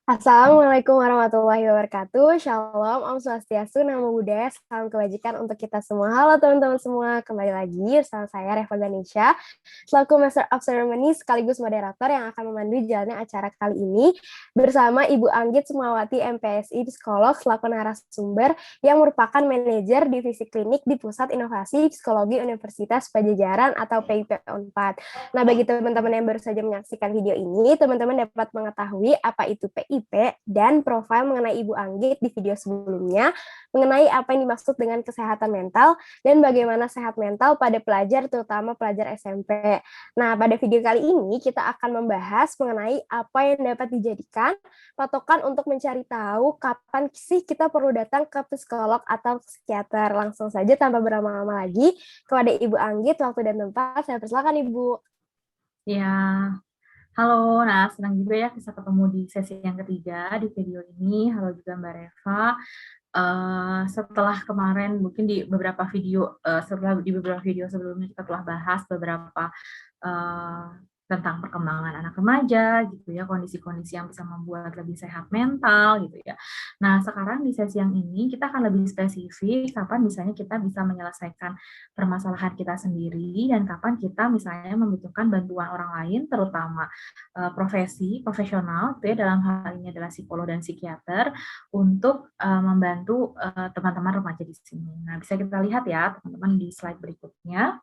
Assalamualaikum warahmatullahi wabarakatuh. Shalom, Om Swastiastu, Namo Buddhaya, salam kebajikan untuk kita semua. Halo teman-teman semua, kembali lagi bersama saya Reva Ganesha, selaku Master of Ceremony sekaligus moderator yang akan memandu jalannya acara kali ini bersama Ibu Anggit Sumawati MPSI, psikolog, selaku narasumber yang merupakan manajer divisi klinik di Pusat Inovasi Psikologi Universitas Pajajaran atau PIP Unpad. Nah, bagi teman-teman yang baru saja menyaksikan video ini, teman-teman dapat mengetahui apa itu PIP dan profil mengenai Ibu Anggit di video sebelumnya, mengenai apa yang dimaksud dengan kesehatan mental dan bagaimana sehat mental pada pelajar, terutama pelajar SMP. Nah, pada video kali ini kita akan membahas mengenai apa yang dapat dijadikan patokan untuk mencari tahu kapan sih kita perlu datang ke psikolog atau psikiater. Langsung saja tanpa berlama-lama lagi, kepada Ibu Anggit, waktu dan tempat, saya persilakan Ibu. Ya, halo. Nah, senang juga ya bisa ketemu di sesi yang ketiga di video ini. Halo juga Mbak Reva. Setelah kemarin mungkin di beberapa video, sebelumnya kita telah bahas beberapa eh, tentang perkembangan anak remaja gitu ya, kondisi-kondisi yang bisa membuat lebih sehat mental gitu ya. Nah, sekarang di sesi yang ini kita akan lebih spesifik kapan misalnya kita bisa menyelesaikan permasalahan kita sendiri dan kapan kita misalnya membutuhkan bantuan orang lain, terutama profesional gitu ya, dalam hal ini adalah psikolog dan psikiater untuk membantu teman-teman remaja di sini. Nah, bisa kita lihat ya teman-teman di slide berikutnya.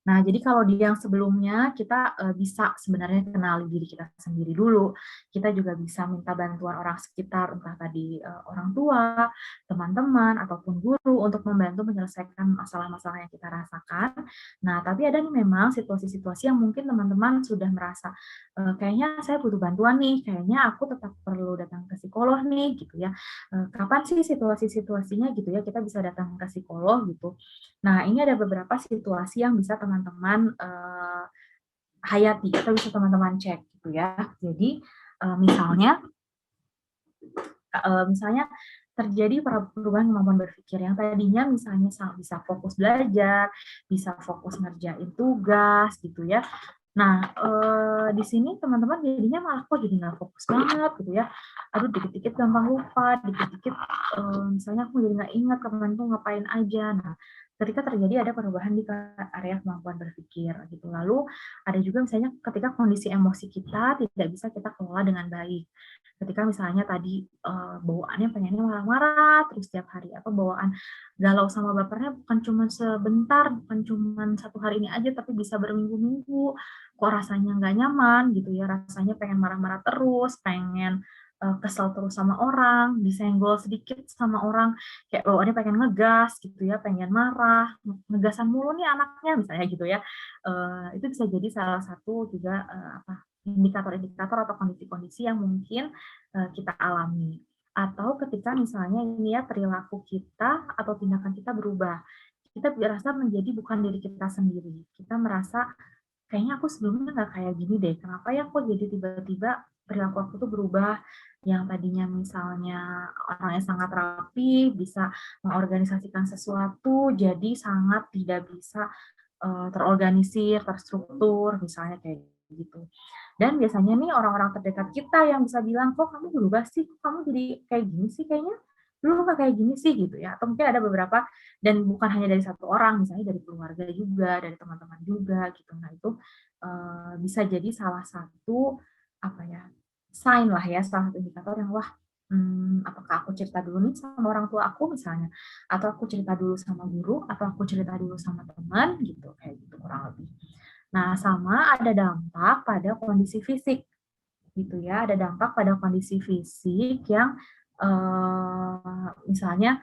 Nah, jadi kalau di yang sebelumnya kita bisa sebenarnya kenali diri kita sendiri dulu. Kita juga bisa minta bantuan orang sekitar, entah tadi orang tua, teman-teman, ataupun guru untuk membantu menyelesaikan masalah-masalah yang kita rasakan. Nah, tapi ada nih memang situasi-situasi yang mungkin teman-teman sudah merasa kayaknya saya butuh bantuan nih, kayaknya aku tetap perlu datang ke psikolog nih, gitu ya. Kapan sih situasi-situasinya gitu ya kita bisa datang ke psikolog gitu. Nah, ini ada beberapa situasi yang bisa teman-teman hayati atau bisa teman-teman cek gitu ya. Jadi misalnya terjadi perubahan kemampuan berpikir yang tadinya misalnya bisa fokus belajar, bisa fokus ngerjain tugas gitu ya. Nah, di sini teman-teman jadinya malah kok jadi nggak fokus banget gitu ya. Aduh, dikit-dikit gampang lupa, dikit-dikit misalnya aku jadi nggak ingat kemarin tuh ngapain aja. Nah, ketika terjadi ada perubahan di area kemampuan berpikir gitu. Lalu ada juga misalnya ketika kondisi emosi kita tidak bisa kita kelola dengan baik. Ketika misalnya tadi bawaannya pengennya marah-marah terus setiap hari, atau bawaan galau sama bapernya bukan cuma sebentar, bukan cuma satu hari ini aja, tapi bisa berminggu-minggu, kok rasanya nggak nyaman gitu ya, rasanya pengen marah-marah terus, pengen kesel terus sama orang, disenggol sedikit sama orang, kayak bawaannya pengen ngegas gitu ya, pengen marah, ngegasan mulu nih anaknya misalnya gitu ya. Itu bisa jadi salah satu juga indikator-indikator atau kondisi-kondisi yang mungkin kita alami. Atau ketika misalnya ini ya perilaku kita atau tindakan kita berubah, kita berasa menjadi bukan diri kita sendiri. Kita merasa kayaknya aku sebelumnya nggak kayak gini deh. Kenapa ya kok jadi tiba-tiba perilaku aku tuh berubah? Yang tadinya misalnya orangnya sangat rapi, bisa mengorganisasikan sesuatu, jadi sangat tidak bisa terorganisir, terstruktur, misalnya kayak gitu. Dan biasanya nih orang-orang terdekat kita yang bisa bilang, kok kamu berubah sih, kok kamu jadi kayak gini sih, kayaknya dulu nggak kayak gini sih gitu ya. Atau mungkin ada beberapa, dan bukan hanya dari satu orang, misalnya dari keluarga juga, dari teman-teman juga gitu. Nah itu bisa jadi salah satu apa ya, sign lah ya, salah satu indikator yang wah, apakah aku cerita dulu nih sama orang tua aku misalnya, atau aku cerita dulu sama guru, atau aku cerita dulu sama teman gitu, kayak gitu kurang lebih. Nah, sama ada dampak pada kondisi fisik gitu ya, ada dampak pada kondisi fisik yang misalnya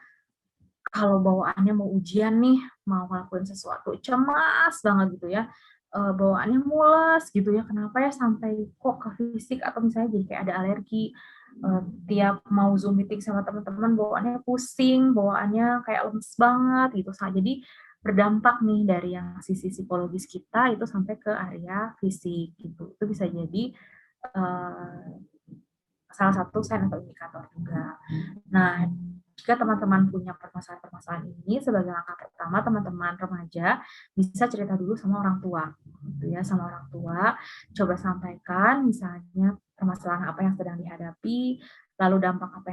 kalau bawaannya mau ujian nih, mau ngelakuin sesuatu cemas banget gitu ya, bawaannya mules gitu ya, kenapa ya sampai kok ke fisik, atau misalnya jadi kayak ada alergi, tiap mau Zoom meeting sama teman-teman bawaannya pusing, bawaannya kayak lemes banget gitu. Jadi berdampak nih dari yang sisi psikologis kita itu sampai ke area fisik gitu. Itu bisa jadi salah satu sign atau indikator juga. Nah, jika teman-teman punya permasalahan-permasalahan ini, sebagai langkah pertama teman-teman remaja bisa cerita dulu sama orang tua, gitu ya, sama orang tua. Coba sampaikan misalnya permasalahan apa yang sedang dihadapi, lalu dampak apa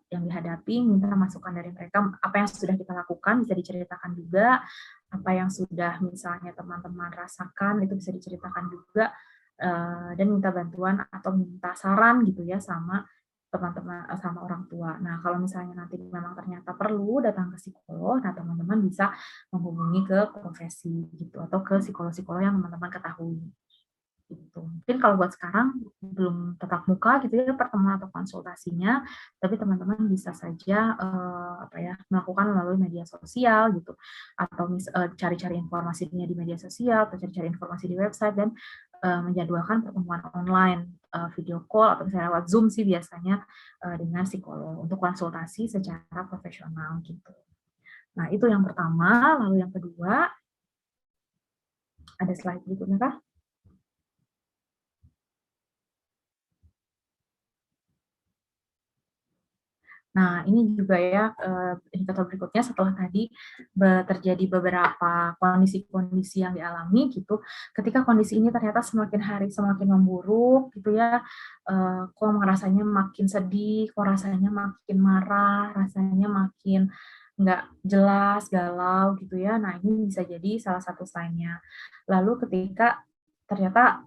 yang dihadapi, minta masukan dari mereka, apa yang sudah kita lakukan bisa diceritakan juga, apa yang sudah misalnya teman-teman rasakan itu bisa diceritakan juga, dan minta bantuan atau minta saran gitu ya sama teman-teman, sama orang tua. Nah, kalau misalnya nanti memang ternyata perlu datang ke psikolog, nah teman-teman bisa menghubungi ke profesi gitu atau ke psikolog-psikolog yang teman-teman ketahui. Gitu. Mungkin kalau buat sekarang belum tatap muka gitu ya pertemuan atau konsultasinya, tapi teman-teman bisa saja melakukan melalui media sosial gitu, atau cari-cari informasinya di media sosial atau cari-cari informasi di website dan menjadwalkan pertemuan online, video call atau misalnya lewat Zoom sih biasanya dengan psikolog untuk konsultasi secara profesional gitu. Nah itu yang pertama, lalu yang kedua ada slide berikutnya kah? Nah, ini juga ya indikator berikutnya setelah tadi terjadi beberapa kondisi-kondisi yang dialami gitu. Ketika kondisi ini ternyata semakin hari semakin memburuk gitu ya, kok rasanya makin sedih, kok rasanya makin marah, rasanya makin nggak jelas, galau gitu ya. Nah, ini bisa jadi salah satu sign-nya. Lalu ketika ternyata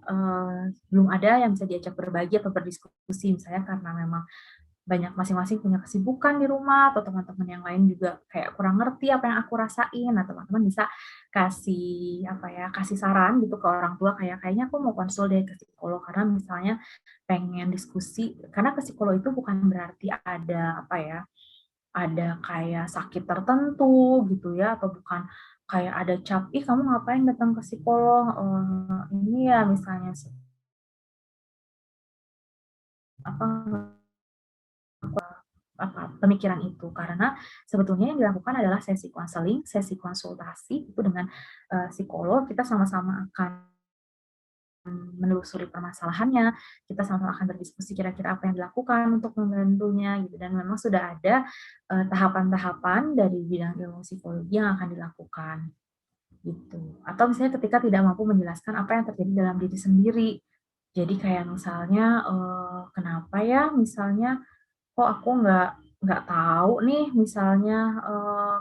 belum ada yang bisa diajak berbagi atau berdiskusi, misalnya karena memang banyak masing-masing punya kesibukan di rumah atau teman-teman yang lain juga kayak kurang ngerti apa yang aku rasain. Nah, teman-teman bisa kasih saran gitu ke orang tua kayak kayaknya aku mau konsul deh ke psikolog karena misalnya pengen diskusi karena ke psikolog itu bukan berarti ada kayak sakit tertentu gitu ya atau bukan kayak ada cap ih kamu ngapain datang ke psikolog ini ya misalnya apa pemikiran itu karena sebetulnya yang dilakukan adalah sesi konseling, sesi konsultasi itu dengan psikolog kita sama-sama akan menelusuri permasalahannya, kita sama-sama akan berdiskusi kira-kira apa yang dilakukan untuk membantunya gitu dan memang sudah ada tahapan-tahapan dari bidang ilmu psikologi yang akan dilakukan gitu. Atau misalnya ketika tidak mampu menjelaskan apa yang terjadi dalam diri sendiri. Jadi kayak misalnya kenapa ya misalnya kok aku nggak tahu nih misalnya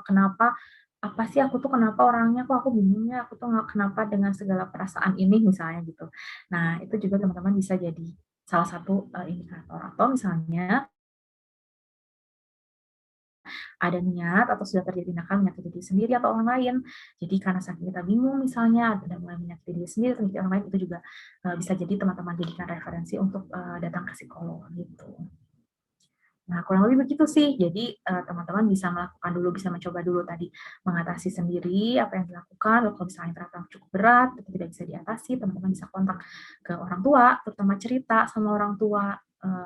kenapa apa sih aku tuh kenapa orangnya kok aku bingungnya aku tuh nggak kenapa dengan segala perasaan ini misalnya gitu. Nah itu juga teman-teman bisa jadi salah satu indikator atau misalnya ada niat atau sudah terjadi tindakan menyakiti diri sendiri atau orang lain. Jadi karena saking kita bingung misalnya ada mulai menyakiti diri sendiri atau menyakiti orang lain itu juga bisa jadi teman-teman jadikan referensi untuk datang ke psikolog gitu. Nah, kurang lebih begitu sih. Jadi, teman-teman bisa melakukan dulu, bisa mencoba dulu tadi mengatasi sendiri apa yang dilakukan, lalu kalau misalnya ternyata cukup berat, itu tidak bisa diatasi, teman-teman bisa kontak ke orang tua, terutama cerita sama orang tua,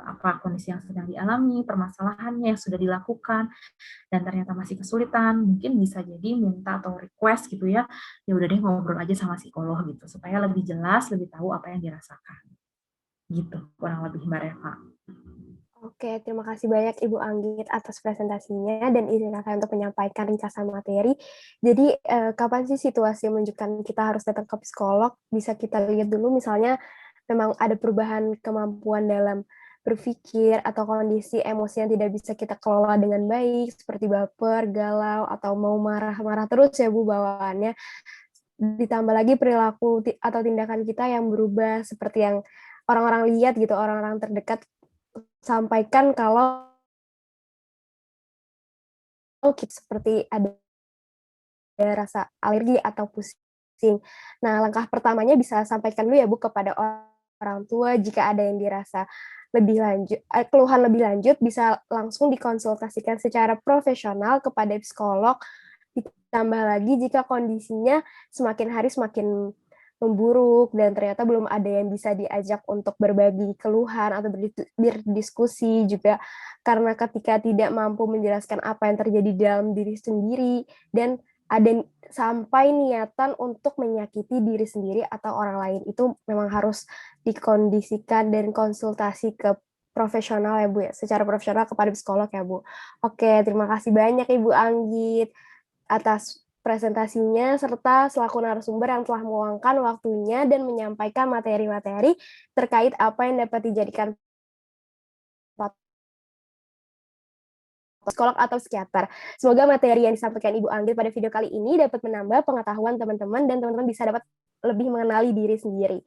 apa kondisi yang sedang dialami, permasalahannya yang sudah dilakukan, dan ternyata masih kesulitan, mungkin bisa jadi minta atau request gitu ya, ya udah deh ngobrol aja sama psikolog gitu, supaya lebih jelas, lebih tahu apa yang dirasakan. Gitu, kurang lebih Mbak Reva. Oke, terima kasih banyak Ibu Anggit atas presentasinya dan izin Kakak untuk menyampaikan ringkasan materi. Jadi, kapan sih situasi yang menunjukkan kita harus datang ke psikolog? Bisa kita lihat dulu misalnya memang ada perubahan kemampuan dalam berpikir atau kondisi emosi yang tidak bisa kita kelola dengan baik, seperti baper, galau, atau mau marah-marah terus ya Bu bawaannya. Ditambah lagi perilaku atau tindakan kita yang berubah seperti yang orang-orang lihat gitu, orang-orang terdekat sampaikan kalau seperti ada rasa alergi atau pusing. Nah, langkah pertamanya bisa sampaikan dulu ya Bu kepada orang tua jika ada yang dirasa lebih lanjut, keluhan lebih lanjut bisa langsung dikonsultasikan secara profesional kepada psikolog. Ditambah lagi jika kondisinya semakin hari semakin memburuk dan ternyata belum ada yang bisa diajak untuk berbagi keluhan atau berdiskusi juga karena ketika tidak mampu menjelaskan apa yang terjadi dalam diri sendiri dan ada sampai niatan untuk menyakiti diri sendiri atau orang lain itu memang harus dikondisikan dan konsultasi ke profesional ya Bu ya, secara profesional kepada psikolog ya Bu. Oke, terima kasih banyak Ibu Anggit atas presentasinya, serta selaku narasumber yang telah meluangkan waktunya dan menyampaikan materi-materi terkait apa yang dapat dijadikan psikolog atau psikiater. Semoga materi yang disampaikan Ibu Anggi pada video kali ini dapat menambah pengetahuan teman-teman dan teman-teman bisa dapat lebih mengenali diri sendiri.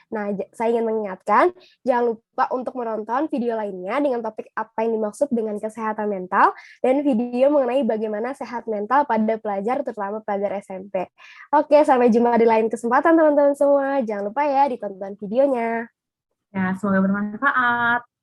Nah, saya ingin mengingatkan, jangan lupa untuk menonton video lainnya dengan topik apa yang dimaksud dengan kesehatan mental dan video mengenai bagaimana sehat mental pada pelajar, terutama pelajar SMP. Oke, sampai jumpa di lain kesempatan teman-teman semua. Jangan lupa ya ditonton videonya. Ya, semoga bermanfaat.